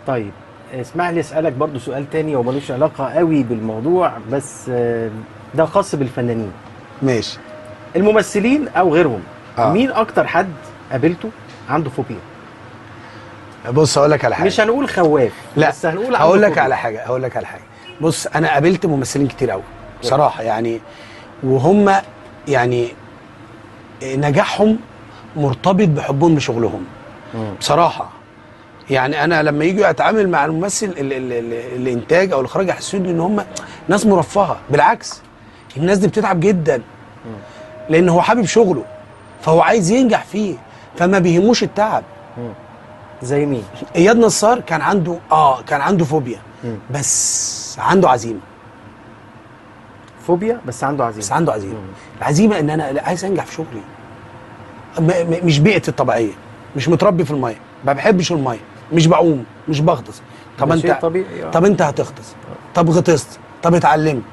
طيب اسمح لي اسالك برضو سؤال تاني وملوش علاقه قوي بالموضوع، بس ده خاص بالفنانين. ماشي. الممثلين او غيرهم، مين اكتر حد قابلته عنده فوبيا؟ بص هقول لك على حاجه، مش هنقول خواف، لا بس هنقول هقول لك فوبيا. على حاجه، بص انا قابلت ممثلين كتير قوي بصراحه يعني، وهم يعني نجاحهم مرتبط بحبهم لشغلهم بصراحه. يعني انا لما يجوا اتعامل مع الممثل الانتاج او الاخراج يحسسوني ان هم ناس مرفهه، بالعكس الناس دي بتتعب جدا لان هو حابب شغله، فهو عايز ينجح فيه، فما بيهموش التعب. زي مين؟ اياد نصار كان عنده فوبيا بس عنده عزيمه. فوبيا بس عنده عزيمه. العزيمه ان انا عايز انجح في شغلي. مش بيئتي الطبيعيه، مش متربي في الميه، ما بحبش الميه، مش بعوم، مش بغطس. طب انت طبيعي. طب انت هتغطس، طب غطست، طب اتعلمت،